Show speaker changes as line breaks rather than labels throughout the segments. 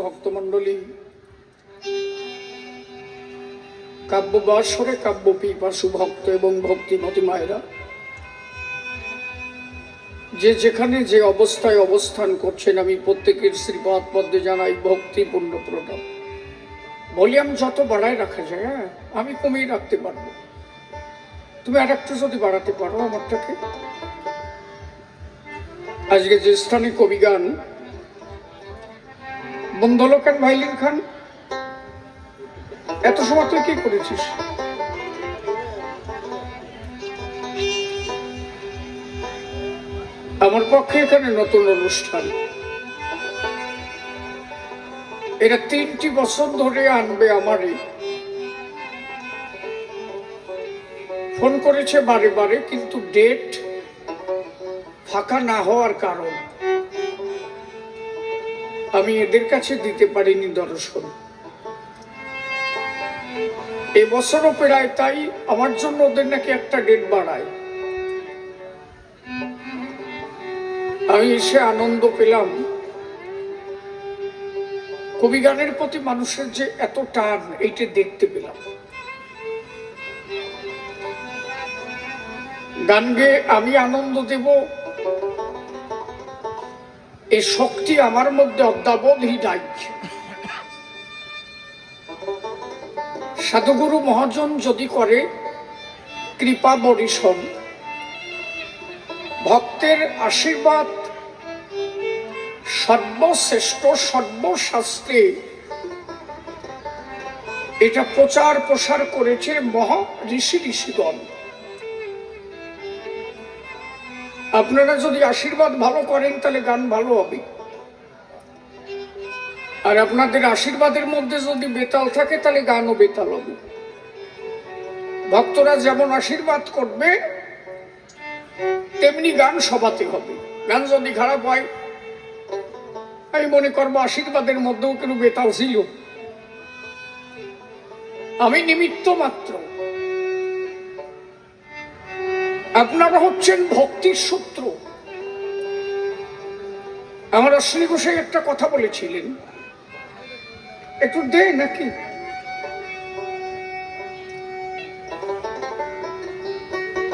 ভক্তমণ্ডলী, কাব্য বাসরে কাব্য পিপাসু ভক্ত এবং ভক্তিমতী মায়েরা, যে যেখানে যে অবস্থায় অবস্থান করছেন, আমি প্রত্যেকের শ্রীপাদ পদ্মে জানাই ভক্তিপূর্ণ প্রণাম। ভলিউম যত বাড়ায় রাখা যায়, হ্যাঁ, আমি কমিয়ে রাখতে পারবো, তুমি আর একটু যদি বাড়াতে পারো আমারটাকে। আজকে যে স্থানে কবি গান, বন্ধলকান ভাইলিন খান, এত সময় তুই কি করেছিস? আমার পক্ষে এখানে নতুন অনুষ্ঠান, এরা 3টি বছর ধরে আনবে আমারে, ফোন করেছে বারে বারে, কিন্তু ডেট ফাঁকা না হওয়ার কারণ আমি এদের কাছে দিতে পারিনি দর্শন। এবছরও প্রায় তাই, আমার জন্য ওদের নাকি একটা ডেট বাড়ায়। আমি এসে আনন্দ পেলাম, কবি গানের প্রতি মানুষের যে এত টান, এইটা দেখতে পেলাম। গান গেয়ে আমি আনন্দ দেব, এই শক্তি আমার মধ্যে অদ্যাবধি নাই। সাধুগুরু মহাজন যদি করে কৃপা বরিশন, ভক্তের আশীর্বাদ সর্বশ্রেষ্ঠ, সর্বশাস্ত্রে এটা প্রচার প্রসার করেছে মহা ঋষিগণ। আপনারা যদি আশীর্বাদ ভালো করেন তাহলে গান ভালো হবে, আর আপনাদের আশীর্বাদের মধ্যে যদি বেতাল থাকে তাহলে গানও বেতাল হবে। ভক্তরা যেমন আশীর্বাদ করবে তেমনি গান সবাতে হবে। গান যদি খারাপ হয়, আমি মনে করবো আশীর্বাদের মধ্যেও কিন্তু বেতাল ছিল, আমি নিমিত্ত মাত্র। আপনারা হচ্ছেন ভক্তির সূত্র। আমার অশ্বিনী গোসাই একটা কথা বলেছিলেন, একটু দে নাকি?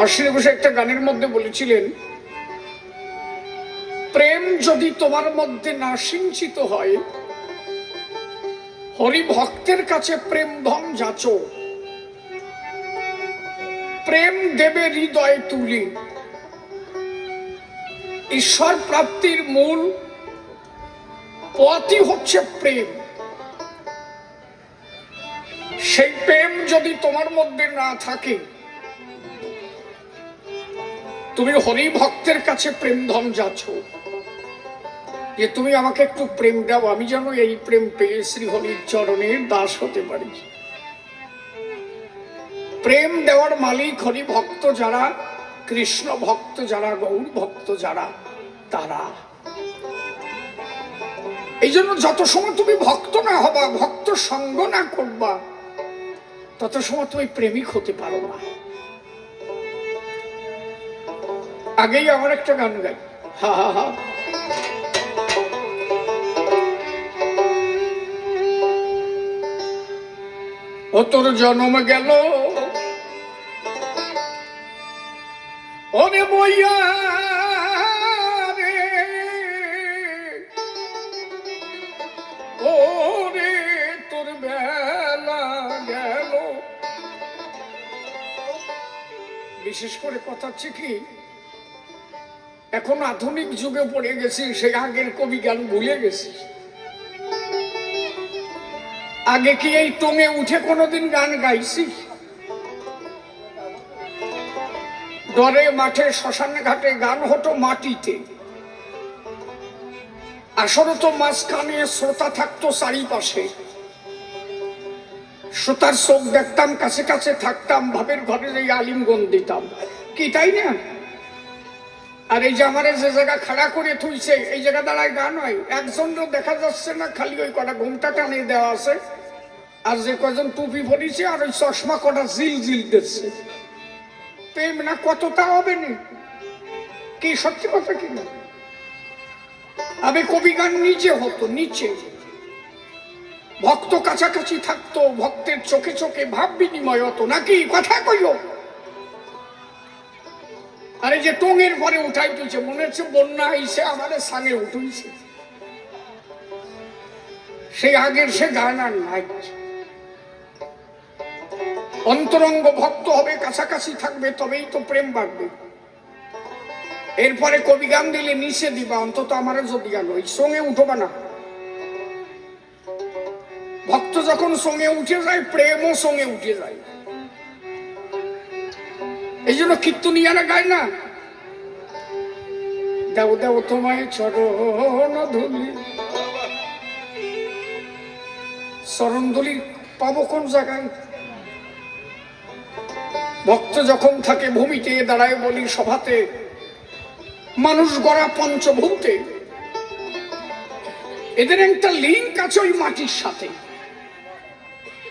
অশ্বিনী গোসাই একটা গানের মধ্যে বলেছিলেন, প্রেম যদি তোমার মধ্যে না সিঞ্চিত হয়, হরি ভক্তের কাছে প্রেম ধন যাচো, প্রেম দেবে হৃদয় তুলি। ঈশ্বর প্রাপ্তির মূল পথই হচ্ছে প্রেম। সেই প্রেম যদি তোমার মধ্যে না থাকে, তুমি হরি ভক্তের কাছে প্রেম ধন যাচ্ছো, যে তুমি আমাকে একটু প্রেম দাও, আমি যেন এই প্রেম পেয়ে শ্রী হরির চরণের দাস হতে পারি। প্রেম দেওয়ার মালিক হরি ভক্ত যারা, কৃষ্ণ ভক্ত যারা, গৌর ভক্ত যারা, তারা। এই জন্য যত সময় তুমি ভক্ত না হবা, ভক্ত সঙ্গ না করবা, তত সময় তুমি প্রেমিক হতে পারো না। আগেই আমার একটা গান গাই, হা হা হা। ও তোর জন্ম গেল ওরে বইয়া রে, ওরে তোর বেলা গেল। বিশেষ করে কথা হচ্ছে কি, এখন আধুনিক যুগে পড়ে গেছি, সেই আগের কবি গান ভুলে গেছি। আগে কি এই টঙে উঠে কোনোদিন গান গাইছি? ডরে মাঠে শ্মশান ঘাটে গান হতো মাটিতে, আসলে তো মাঝখানে শ্রোতা থাকতো চারিপাশে, শ্রোতার চোখ দেখতাম, কাছে কাছে থাকতাম, ভাবের ঘরে এই আলিঙ্গন দিতাম, কি তাই না? আর এই যে আমার যে জায়গা খাড়া করে থুইছে, এই জায়গা দাঁড়ায় গান হয়, একজনও দেখা যাচ্ছে না, খালি ওই কটা ঘুমটা টানে দেওয়া আছে, আর যে কজন টুপি পরিছে আর ওই চশমা কটা জিল জিল দিচ্ছে। প্রেম না কতটা হবে না, কি সত্যি কথা কিনা? আমি কবি গান নিচে হতো, নিচে ভক্ত কাছাকাছি থাকতো, ভক্তের চোখে চোখে ভাব বিনিময় হতো, নাকি কথা কইও। আরে যে টঙের পরে উঠাই তুলছে, মনে হচ্ছে বন্যা আইসে আমাদের সাঙে উঠুইছে, সেই আগের সে গান আর নাই। অন্তরঙ্গ ভক্ত হবে, কাছাকাছি থাকবে, তবেই তো প্রেম বাড়বে। এরপরে কবি গান দিলে নিচে দিবা, অন্তত আমার যদি গান ওই সঙ্গে উঠবা না। ভক্ত যখন সঙ্গে উঠে যায়, প্রেমও সঙ্গে উঠে যায়। এই জন্য কীর্তনিয়ারা গায় না, দেও দেও তোমায় চরণ ধুলি। চরণ ধুলি পাবো কোন জায়গায়? ভক্ত যখন থাকে ভূমিতে দাঁড়ায়, বলি সভাতে, মানুষ গড়া পঞ্চভূতে, এদের একটা লিঙ্ক আছে ওই মাটির সাথে।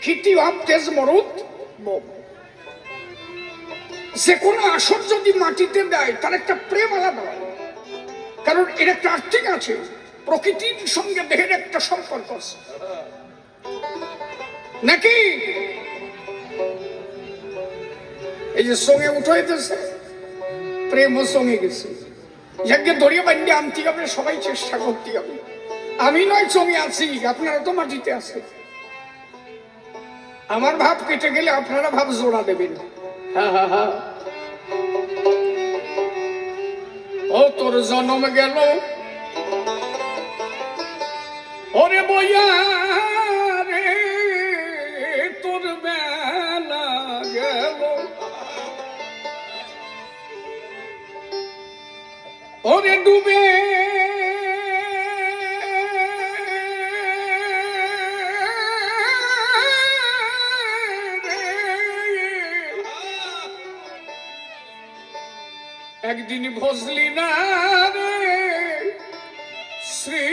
খিতি ভাব তেজ মরুত, যে কোনো আসর যদি মাটিতে দেয়, তার একটা প্রেম আলাদা হয়, কারণ এর একটা আর্থিক আছে, প্রকৃতির সঙ্গে দেহের একটা সম্পর্ক আছে, নাকি? এই যে সঙ্গে উঠাইতেছে, প্রেমও সঙ্গে গেছে। যাকে ধরিয়ে বান্ধে আনতে হবে, সবাই চেষ্টা করতে হবে। আমি নয় সঙ্গে আছি, আপনারা তো মাটিতে আছে। আমার ভাব কেটে গেলে আপনারা ভাব জোড়া দেবেন। ও তোর জন্ম গেল, ওরে বইয়া রে তোর বেলা গেল, ওরে ডুবে একদিন ভজলি না রে শ্রী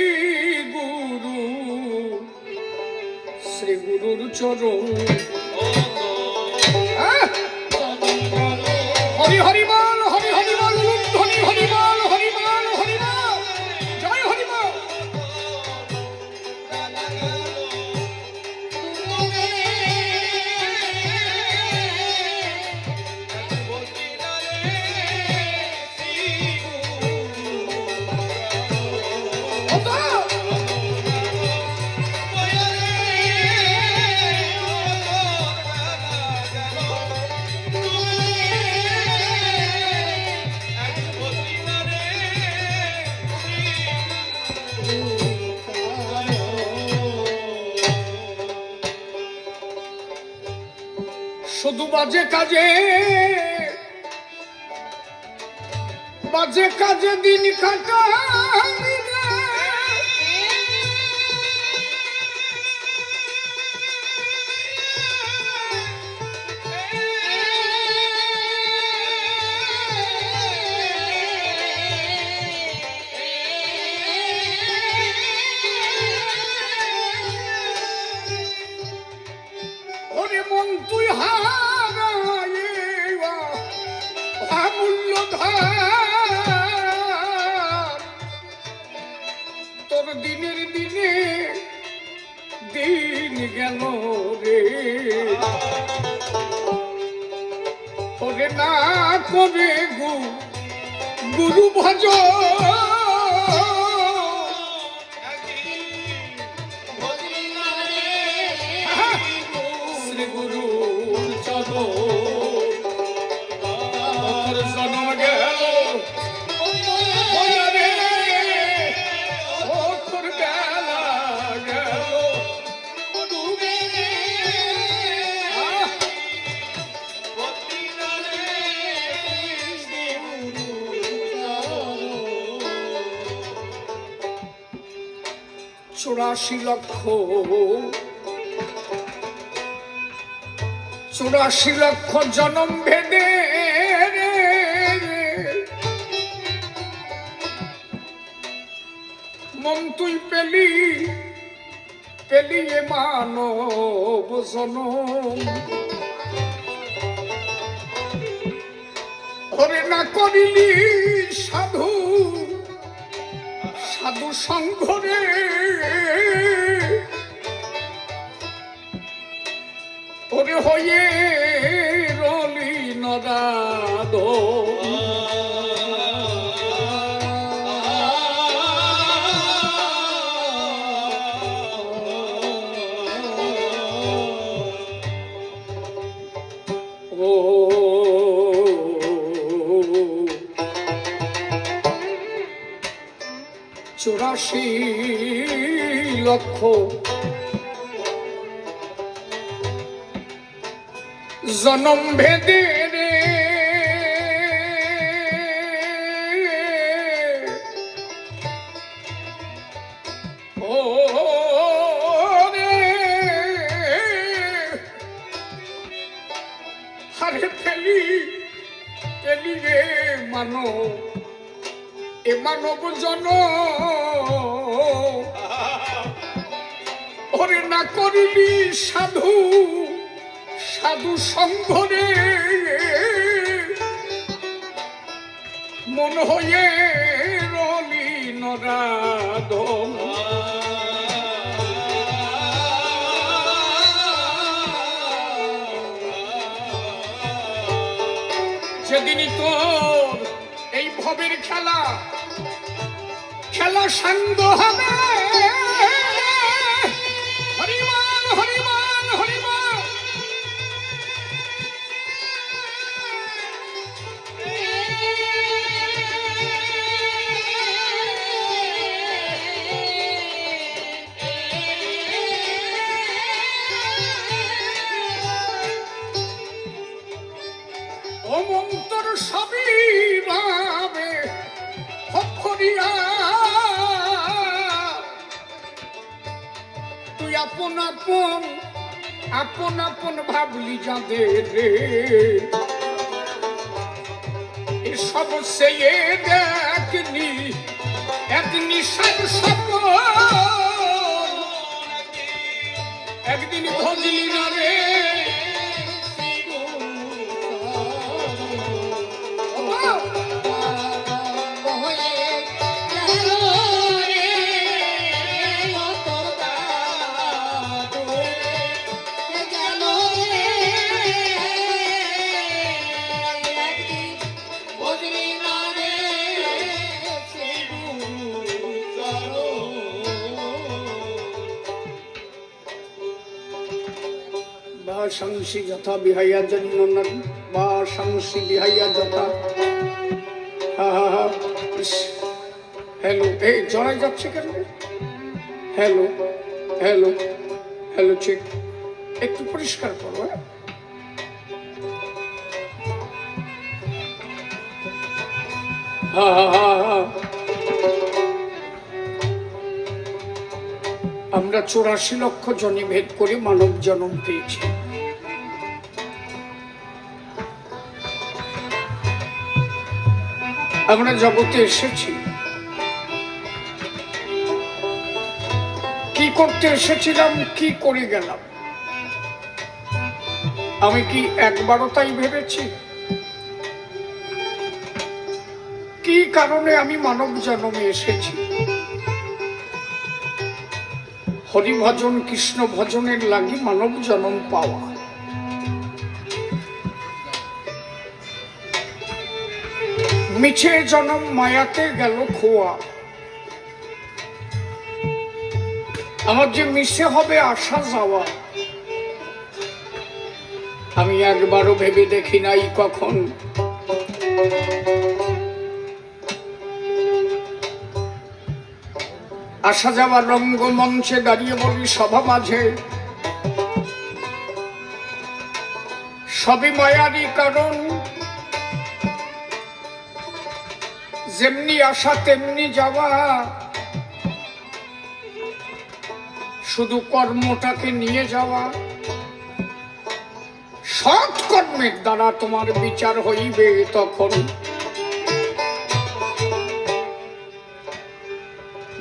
গুরুর চরণ। হরি হরি বল, হরি হরি বল, ধ্বনি হরি বল, হরি বল, হরি বল, জয় হরি বল। শুধু বাজে কাজে, বাজে কাজে দিন কাটাবি রে, ওরে মন তুই মূল্য ধার, তোর দিনের দিনে দিন গেল রে, ওরে না করে গুরু ভজ, শ্রী গুরু চরণ জন্ম গেল, তোর বেলা গেল, চুরাশি লক্ষ 84 লক্ষ জনম ভেদে মন তুই পেলি পেলি এ মানব জনম, হরে না করিলি সাধু সাধু সংঘরে, হয়ে রলি নরাদ ও চুরাশি লক্ষ জনম ভেদে রে ও রে হারে ফেলি ফেলি রে মানো এ মানব জন ওরে না করিলি সাধু সাধু সঙ্গরে মন হয়ে রলি নরাদ যেদিনই তোর এই ভবের খেলা খেলা সাঙ্গ হবে হরিমান হরিমান হরিমান অমন্তর সবই ভাবে হরিয়া তুই আপন আপন আপন আপন ভাবলি যাদের রে এসব সে দেখনি এক নিশার সকল একদিন ভজলি না রে সংসি যথা বিহাইয়া জন্ম বা সংসি বিহাইয়া যথা হ্যালো এই জড়াই যাচ্ছে কেন হ্যালো হ্যালো হ্যালো চেক একটু পরিষ্কার করো আমরা 84 লক্ষ জনে ভেদ করে মানব জন্ম পেয়েছি আমরা জগতে এসেছি কি করতে এসেছিলাম কি করে গেলাম আমি কি একবারও তাই ভেবেছি কি কারণে আমি মানব জন্মে এসেছি হরি ভজন কৃষ্ণ ভজনের লাগি মানব জন্ম পাওয়া মিছে জনম মায়াতে গেল খোয়া আমার যে মিশে হবে আসা যাওয়া আমি একবারও ভেবে দেখি নাই কখন আসা যাওয়ার রঙ্গমঞ্চে দাঁড়িয়ে বলি সভা মাঝে সবই মায়ারই কারণ যেমনি আসা তেমনি যাওয়া শুধু কর্মটাকে নিয়ে যাওয়া সৎ কর্মের দ্বারা তোমার বিচার হইবে তখন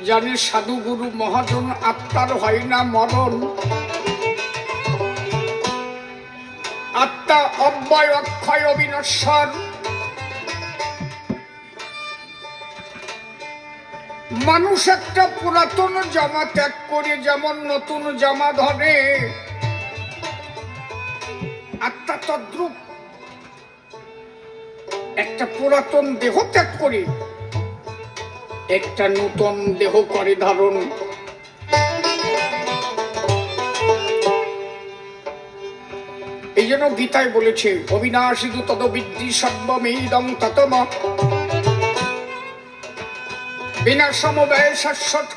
জানে সাধু গুরু মহাজন আত্মার হয় না মরণ আত্মা অব্যয় অক্ষয় অবিনশ্বর মানুষ একটা পুরাতন জামা ত্যাগ করে যেমন নতুন জামা ধরে তদ্রূপ একটা পুরাতন দেহ ত্যাগ করে একটা নূতন দেহ করে ধারণ। এই জন্য গীতায় বলেছে অবিনাশী তদ্বিদ্ধি সর্বমেদং ততম বিনা সমবায় শাশ্বত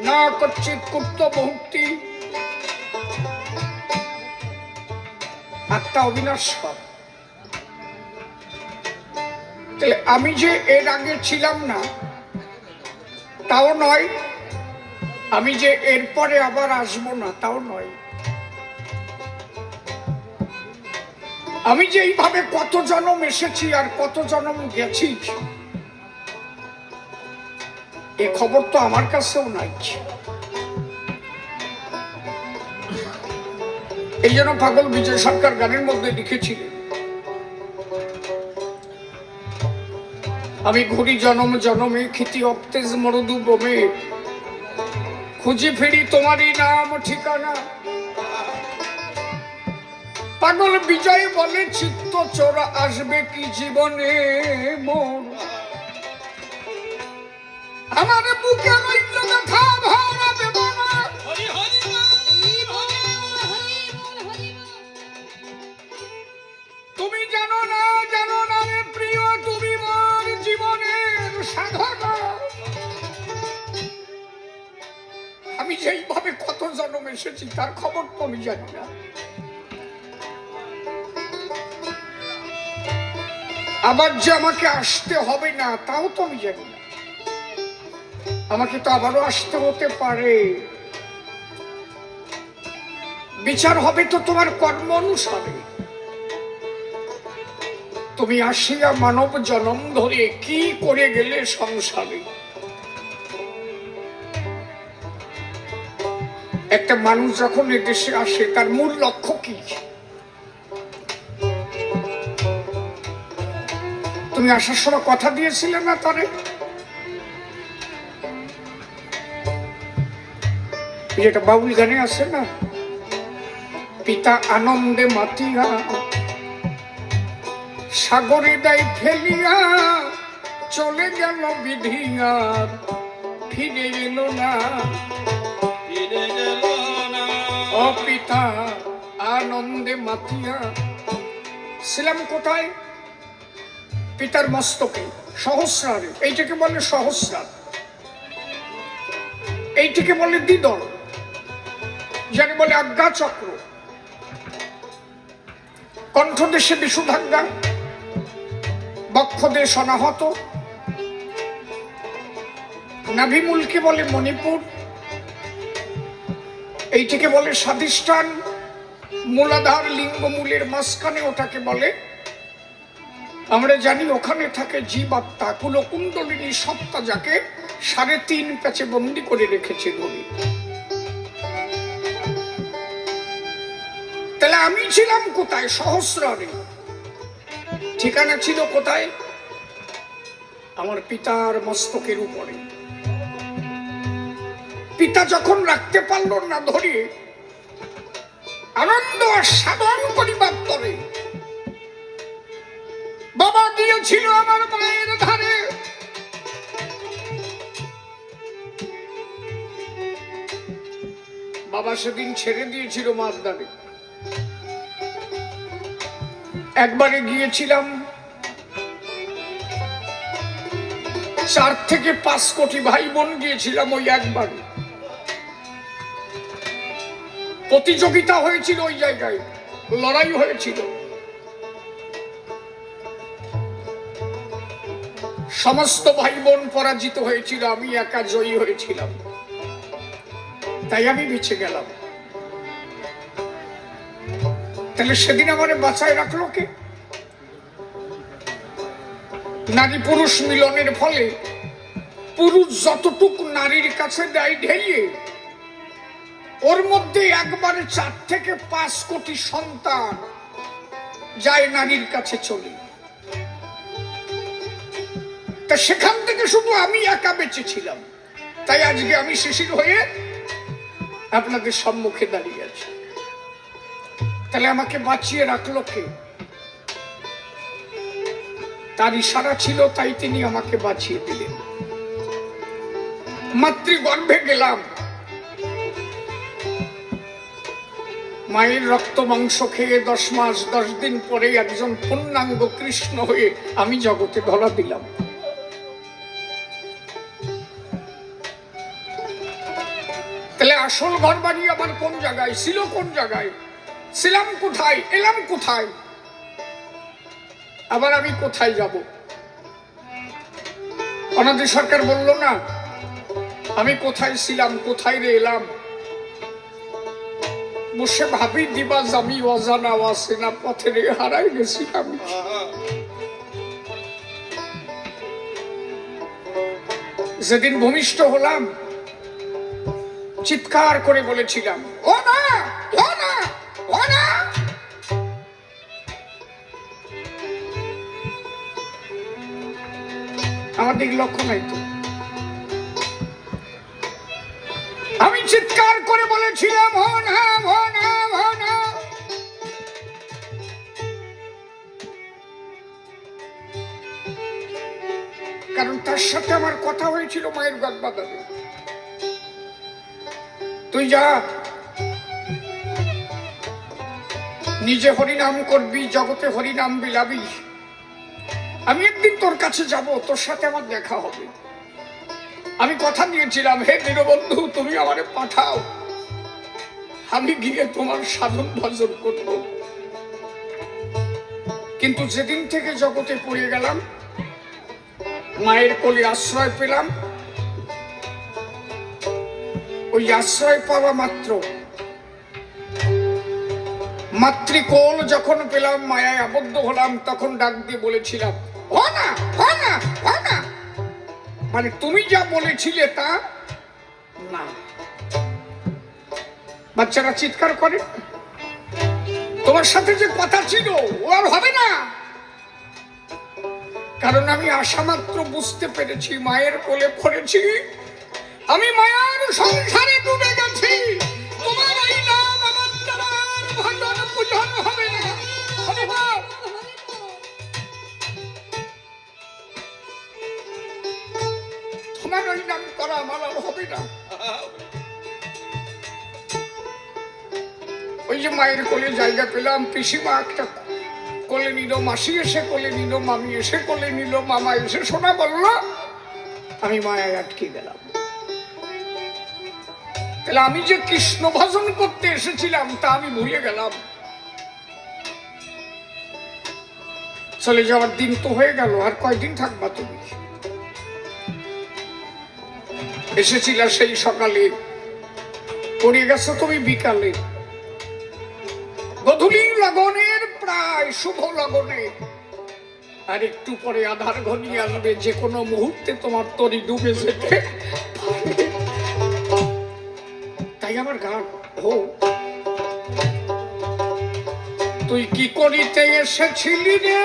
না কচ্চিৎ কুপ্ত মুক্তি। আত্মা অবিনশ্বর। আমি যে এর আগে ছিলাম না তাও নয়, আমি যে এরপরে আবার আসবো না তাও নয়, আমি যে এইভাবে কত জন্ম এসেছি আর কত জন্ম গেছি এ খবর তো আমার কাছেও নাই। এই জন্য পাগল বিজয় সরকার গানের মধ্যে লিখেছিলেন আমি ঘুরি জনম জনমে ক্ষিতি অপ্তেজ মরদু বোমে খুঁজি ফিরি তোমারই নাম ঠিকানা। পাগল বিজয় বলে চিত্ত চোর আসবে কি জীবনে মোর, আমার বুকে রইল ব্যথা ভরা বেদনা। তুমি জানো না রে প্রিয়, তুমি মোর জীবনের সাধনা। আমি যেইভাবে কত জন্ম এসেছি তার খবর তো আমি জানি না। আবার যে আমাকে আসতে হবে না তাও তো আমি জানি না। আমাকে তো আবারও আসতে হতে পারে। বিচার হবে তো তোমার কর্ম অনুসারে। তুমি আসিয়া মানব জন্ম ধরে কি করে গেলে সংসারে। একটা মানুষ যখন এদেশে আসে তার মূল লক্ষ্য কি? তুমি আসার সময় কথা দিয়েছিলে না তারে? যেটা বাউল গানে আছে না, পিতা আনন্দে মাতিয়া সাগরে দেয় ফেলিয়া চলে গেল বিধিয়া ফিরে এলো না, ও পিতা আনন্দে মাতিয়া। ছিলাম কোথায়? পিতার মস্তকে, সহস্রারে। এইটাকে বলে সহস্রার, এইটিকে বলে দ্বিদল, যাকে বলে আজ্ঞা চক্র। কণ্ঠদেশে বিশুদ্ধাজ্ঞা, বক্ষদেশ অনাহত, নাভিমূলকে বলে মণিপুর, এইটিকে বলে স্বাধিষ্ঠান। মূলাধার লিঙ্গমূলের মাঝখানে ওটাকে বলে, আমরা জানি ওখানে থাকে জীবাত্মা, কুলকুণ্ডলিনী সত্তা, যাকে 3.5 প্যাচে বন্দি করে রেখেছে ধনী। তাহলে আমি ছিলাম কোথায়? সহস্রারে। ঠিকানা ছিল কোথায়? আমার পিতার মস্তকের উপরে। পিতা যখন রাখতে পারল না ধরে, আনন্দ সাধন করিবার তরে বাবা গিয়েছিল আমার মায়ের ধারে। বাবা সেদিন ছেড়ে দিয়েছিল মার ধারে। একবারে গিয়েছিলাম, 4 থেকে 5 কোটি ভাই বোন গিয়েছিলাম ওই একবার। প্রতিযোগিতা হয়েছিল ওই জায়গায়, লড়াই হয়েছিল। সমস্ত ভাই বোন পরাজিত হয়েছিল, আমি একা জয়ী হয়েছিলাম। তাই আমি বেঁচে গেলাম। তাহলে সেদিন আমারে বাঁচায় রাখলো কে? নারী পুরুষ মিলনের ফলে পুরুষ যতটুকু নারীর কাছে দেয় ঢেলিয়ে, ওর মধ্যে একবারে 4 থেকে 5 কোটি সন্তান যায় নারীর কাছে চলে। তা সেখান থেকে শুধু আমি একা বেঁচে ছিলাম। তাই আজকে আমি শিশির হয়ে আপনাদের সম্মুখে দাঁড়িয়ে আছি। তাহলে আমাকে বাঁচিয়ে রাখলো কে? তার ইশারা ছিল, তাই তিনি আমাকে বাঁচিয়ে দিলেন। মাতৃগর্ভে গেলাম, মায়ের রক্ত মাংস খেয়ে 10 মাস 10 দিন পরে একজন পূর্ণাঙ্গ কৃষ্ণ হয়ে আমি জগতে ধরা দিলাম। তাহলে আসল ঘর বাড়ি আমার কোন জায়গায় ছিল, কোন জায়গায় ছিলাম, কোথায় এলাম, কোথায় আবার আমি কোথায় যাব? অনাদি সরকার বলল না, আমি কোথায় ছিলাম, কোথায় রে এলাম। বসে ভাবি দিবা আমি অজানা অচেনা পথে রে হারাই গেছি আমি। যেদিন ভূমিষ্ঠ হলাম চিৎকার করে বলেছিলাম, ও না, ও না, ও না। আমার দিকে লক্ষ্য নাই তো। আমি চিৎকার করে বলেছিলাম, ও না, ও না, ও না। কারণ তার সাথে আমার কথা হয়েছিল মায়ের গর্ভধারণে, তুই যা নিজে হরিনাম করবি, জগতে হরিনাম বিলাবি, আমি একদিন তোর কাছে যাব, তোর সাথে আমার দেখা হবে। আমি কথা দিয়েছিলাম, হে দীনবন্ধু তুমি আমারে পাঠাও, আমি গিয়ে তোমার সাধন ভজন করব। কিন্তু যেদিন থেকে জগতে পড়ে গেলাম, মায়ের কোলে আশ্রয় পেলাম, ওই আশ্রয় পাওয়া মাত্র, মাতৃকোল যখন পেলাম, মায়ায় আবদ্ধ হলাম, তখন ডাক দিয়ে বলেছিলাম, ও না, ও না, ও না। মানে তুমি যা বলেছিলে তা না। বাচ্চারা চিৎকার করে, তোমার সাথে যে কথা ছিল ও আর হবে না। কারণ আমি আশা মাত্র বুঝতে পেরেছি, মায়ের কোলে পড়েছি, আমি মায়ার সংসারে ডুবে গেছি। তোমার এই নাম আমার দ্বারা ভজন পূজন হবে না। তোমার ওই নাম করা আমার আর হবে না। ওই যে মায়ের কোলে জায়গা পেলাম, পিসিমা একটা কোলে নিল, মাসি এসে কোলে নিল, মামি এসে কোলে নিল, মামা এসে শোনা বলল, আমি মায়ায় আটকে গেলাম। তাহলে আমি যে কৃষ্ণ ভজন করতে এসেছিলাম তা আমি ভুলে গেলাম। চলে যাওয়ার দিন তো হয়ে গেল, আর কয়দিন থাকবা তুমি? এসেছিলা সেই সকালে, পড়ে গেছো তুমি বিকালে। গধূলি লগনের প্রায় শুভ লগনে, আর একটু পরে আধার ঘনিয়ে আসবে, যে কোনো মুহূর্তে তোমার তরি ডুবে যেতে। তাই আমার গান, ও তুই কি করিতে এসেছিলি রে,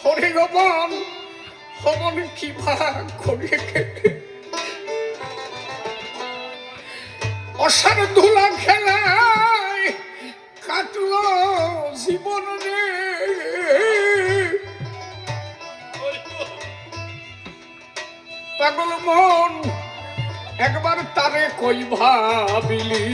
হরে গমন হমন কি ভাগ করিয়ে খেতে, অসার ধুলা খেলায় কাটলো জীবন রে। পাগল মন একবার তারে কই ভাবিলি,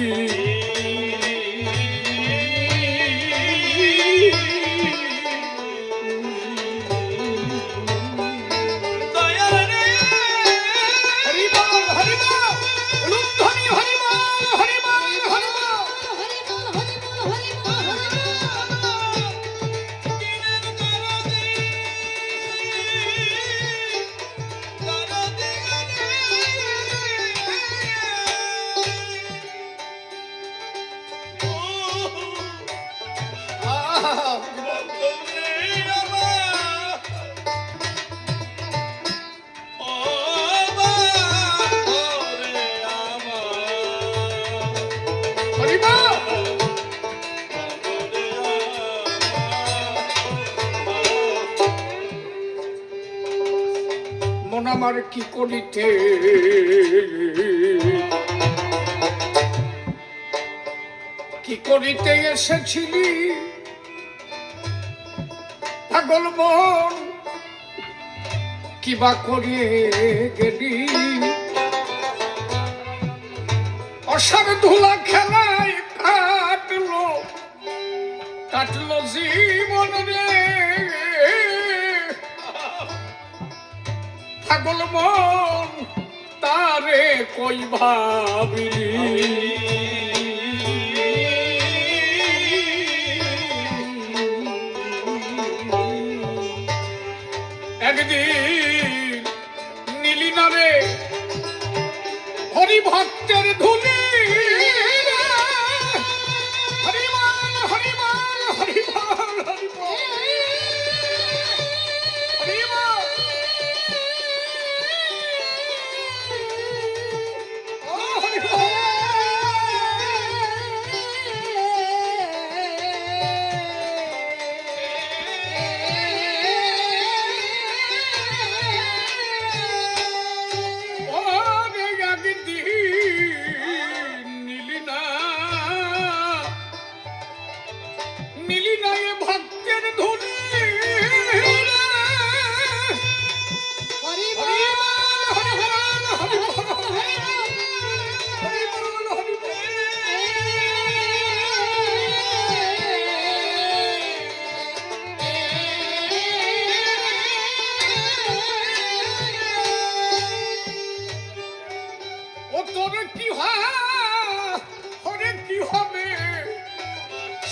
মন আমার কি করিতে, কি করিতে এসেছিলি পাগল মন কিবা করিয়ে গেলি অসার ধুলা খেলায় কাটলো জীবন রে পাগল মন তারে কই ভাবিলি একদিন নীলি নারে হরি ভক্তের ধুলি হরিমাল হরিমাল হরিমাল হরিমাল হরিমাল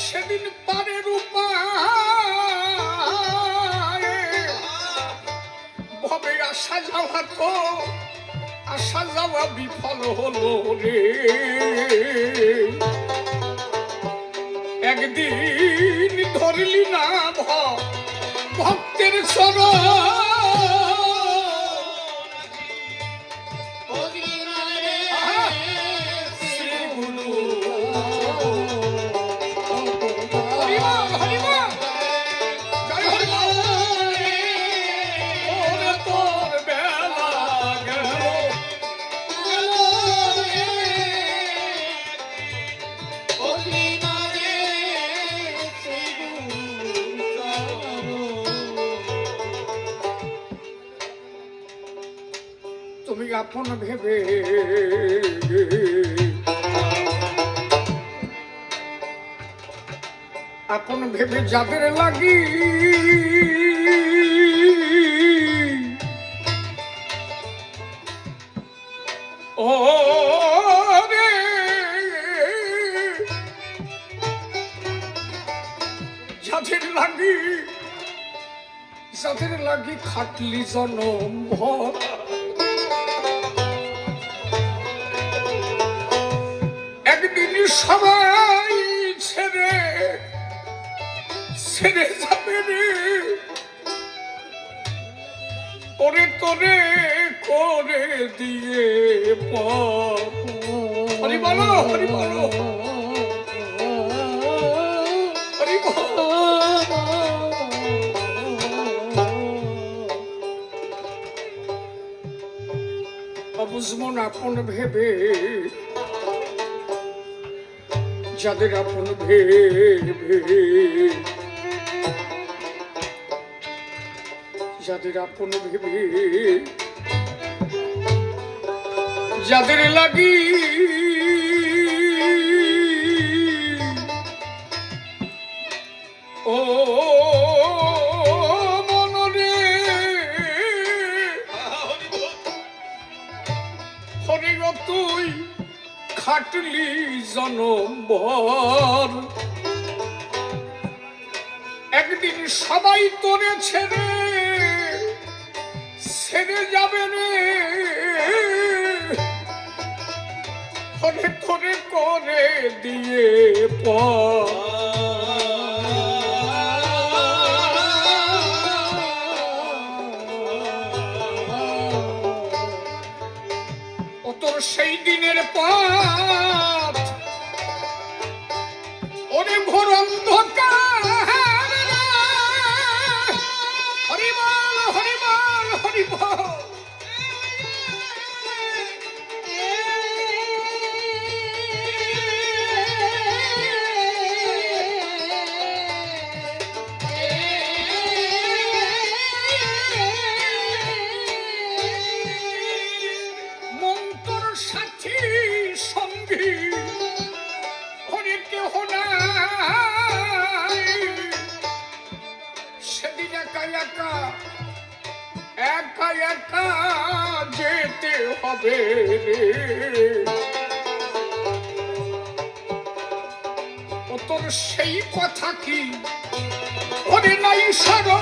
সেদিন পারের উপায় ভবে আসা যাওয়া তো আসা যাওয়া বিফল হলো রে একদিন ধরলি না ভক্তের চরণ তুমি আপন ভেবে আপন ভেবে যাদের লাগি ও রে যাদের লাগি খাটলি জনম ভর একদিন সবাই ছেড়ে যাবে রে ওরে তোরে করে দিয়ে হরি বলো হরি বলো হরি বলো অবুঝমন আপন ভেবে যাদের আপন ভেবে যাদের আপন ভেবে যাদের লাগি ও মনরে হরি গো তুই খাটলি জনম ভর একদিন সবাই তোরে ছেড়ে যাবে রে হরে তোরে করে দিয়ে ও তোর সেই দিনের পথ ওরে ঘোর অন্ধকার হরিবল হরিবল হরিবল একা একা একা একা যেতে হবে রে। ও তোর সেই কথা কি ওরে নাই সারা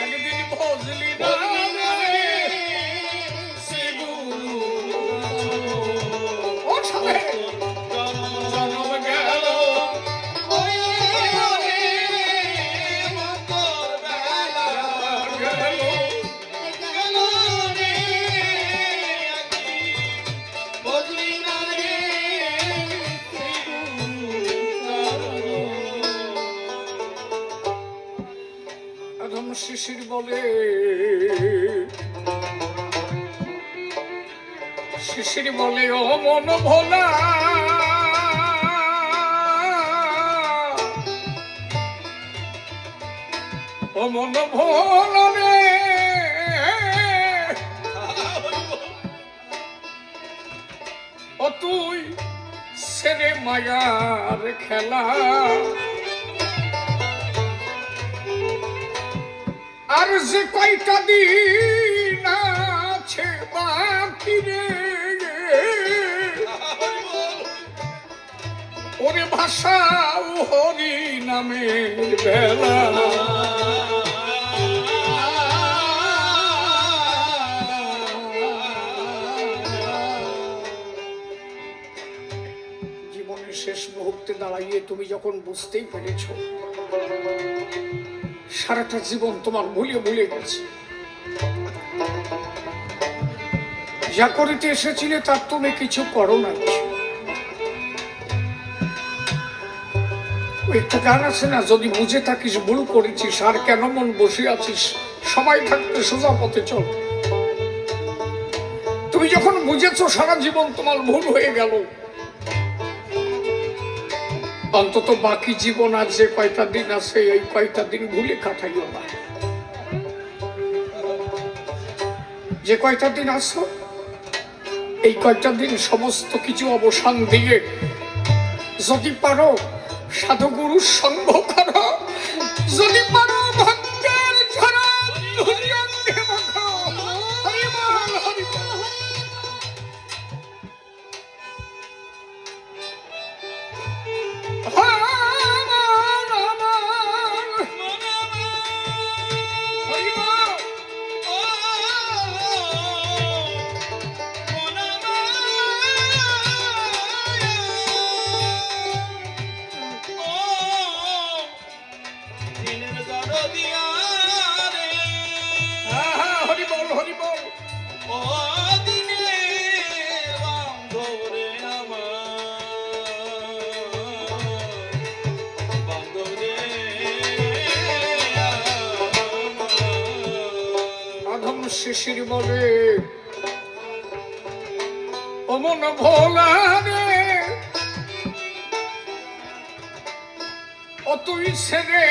একদিন বুঝলি না ও সবে জন্ম গেল শিশির বলে শিশির বলে ও মন ভোলা ও মন ভোলা রে ও তুই সেরে মায়ার খেলা আর যে কয়টা দিন আছে বাকি রে ওরে ভাষা হরি নামের বেলা জীবনের শেষ মুহূর্তে দাঁড়াইয়ে তুমি যখন বুঝতেই পেরেছ সারাটা জীবন তোমার ভুলে ভুলে গেছে, যা করিতে এসেছিলে তার তুমি কিছু করো না। একটা গান আছে না, যদি বুঝে থাকিস ভুল করেছিস আর কেন মন বসে আছিস, সবাই থাকতে সোজা পথে চল। তুমি যখন বুঝেছো সারা জীবন তোমার ভুল হয়ে গেল, অন্তত বাকি জীবন আর যে কয়টা দিন আছে এই কয়টা দিন ভুলে কাটাইও না। যে কয়টা দিন আছো এই কয়টা দিন সমস্ত কিছু অবসান দিয়ে যদি পারো সাধুগুরুর সঙ্গ করো, যদি পারো ভক্তের ঝরা ধুলিয়ান্তে মাখো। হরি বল, হরি বল। শিশির বলে ও মন ভোলা রে ও তুই ছেড়ে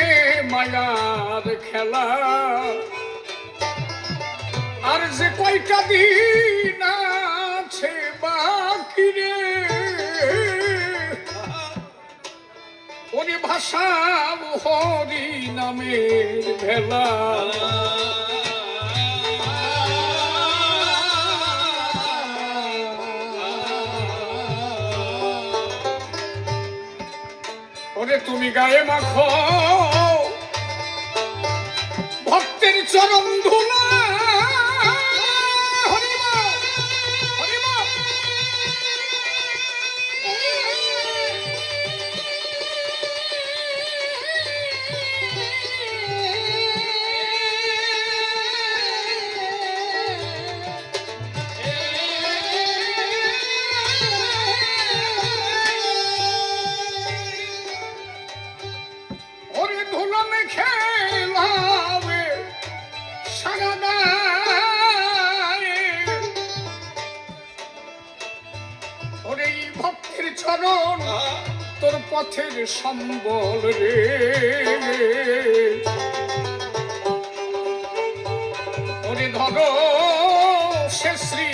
মায়ার খেলা আর যে কয়টা দিন আছে বাকি রে ওরে ভাষা হরি নামের ভেলা। ওরে তুমি গায়ে মাখো ভক্তের চরণ ধুলা। তোর পথের সম্বল রে ওরে ধরো সে শ্রী